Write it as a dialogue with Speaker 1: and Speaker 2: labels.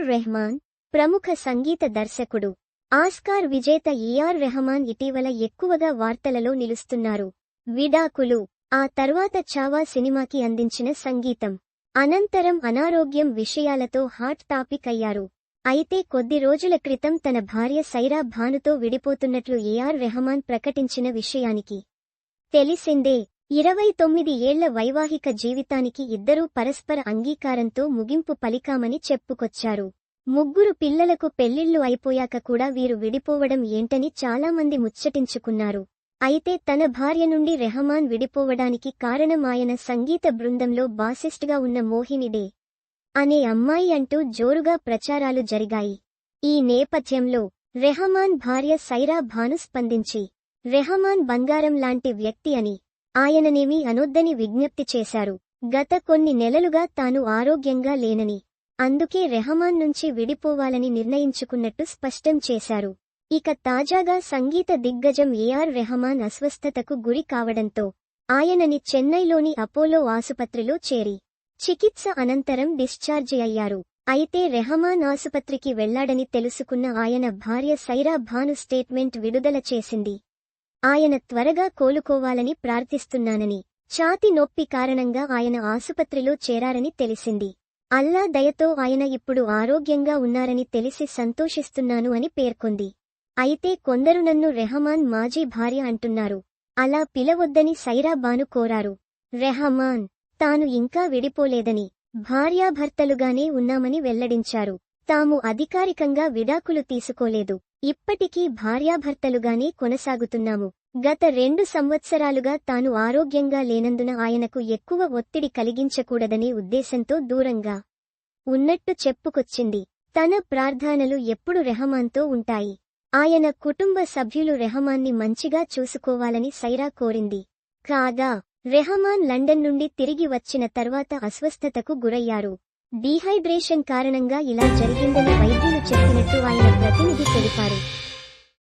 Speaker 1: రెహమాన్ ప్రముఖ సంగీత దర్శకుడు, ఆస్కార్ విజేత రెహమాన్ ఇటీవల ఎక్కువగా వార్తలలో నిలుస్తున్నారు. విడాకులు, ఆ తర్వాత చావా సినిమాకి అందించిన సంగీతం, అనంతరం అనారోగ్యం విషయాలతో హాట్ టాపిక్ అయ్యారు. అయితే కొద్ది రోజుల క్రితం తన భార్య సైరా భానుతో విడిపోతున్నట్లు రెహమాన్ ప్రకటించిన విషయానికి తెలిసిందే. 29 ఏళ్ల వైవాహిక జీవితానికి ఇద్దరూ పరస్పర అంగీకారంతో ముగింపు పలికామని చెప్పుకొచ్చారు. 3 పిల్లలకు పెళ్లిళ్లు అయిపోయాక కూడా వీరు విడిపోవడం ఏంటని చాలామంది ముచ్చటించుకున్నారు. అయితే తన భార్య నుండి రెహమాన్ విడిపోవడానికి కారణం ఆయన సంగీత బృందంలో బాసిస్ట్గా ఉన్న మోహిని డే అనే అమ్మాయి అంటూ జోరుగా ప్రచారాలు జరిగాయి. ఈ నేపథ్యంలో రెహమాన్ భార్య సైరా భాను స్పందించి, రెహమాన్ బంగారం లాంటి వ్యక్తి అని, ఆయననేమీ అనొద్దని విజ్ఞప్తి చేశారు. గత కొన్ని నెలలుగా తాను ఆరోగ్యంగా లేనని, అందుకే రెహమాన్ నుంచి విడిపోవాలని నిర్ణయించుకున్నట్టు స్పష్టం చేశారు. ఇక తాజాగా సంగీత దిగ్గజం రెహమాన్ అస్వస్థతకు గురి కావడంతో ఆయనని చెన్నైలోని అపోలో ఆసుపత్రిలో చేరి చికిత్స అనంతరం డిశ్చార్జి అయ్యారు. అయితే రెహమాన్ ఆసుపత్రికి వెళ్లాడని తెలుసుకున్న ఆయన భార్య సైరా భాను స్టేట్మెంట్ విడుదల చేసింది. ఆయన త్వరగా కోలుకోవాలని ప్రార్థిస్తున్నానని, ఛాతి నొప్పి కారణంగా ఆయన ఆసుపత్రిలో చేరారని తెలిసింది. అల్లా దయతో ఆయన ఇప్పుడు ఆరోగ్యంగా ఉన్నారని తెలిసి సంతోషిస్తున్నాను అని పేర్కొంది. అయితే కొందరు నన్ను రెహమాన్ మాజీ భార్య అంటున్నారు, అలా పిలవొద్దని సైరా భాను కోరారు. రెహమాన్ తాను ఇంకా విడిపోలేదని, భార్యాభర్తలుగానే ఉన్నామని వెల్లడించారు. తాము అధికారికంగా విడాకులు తీసుకోలేదు, ఇప్పటికీ భార్యాభర్తలుగానే కొనసాగుతున్నాము. గత 2 సంవత్సరాలుగా తాను ఆరోగ్యంగా లేనందున ఆయనకు ఎక్కువ ఒత్తిడి కలిగించకూడదనే ఉద్దేశంతో దూరంగా ఉన్నట్టు చెప్పుకొచ్చింది. తన ప్రార్థనలు ఎప్పుడు రెహమాన్తో ఉంటాయి. ఆయన కుటుంబ సభ్యులు రెహమాన్ని మంచిగా చూసుకోవాలని సైరా కోరింది. కాగా రెహమాన్ లండన్ నుండి తిరిగి వచ్చిన తర్వాత అస్వస్థతకు గురయ్యారు. డీహైడ్రేషన్ కారణంగా ఇలా జరిగిందని వైద్యులు చెప్పినట్టు ఆయన ప్రతినిధి తెలిపారు.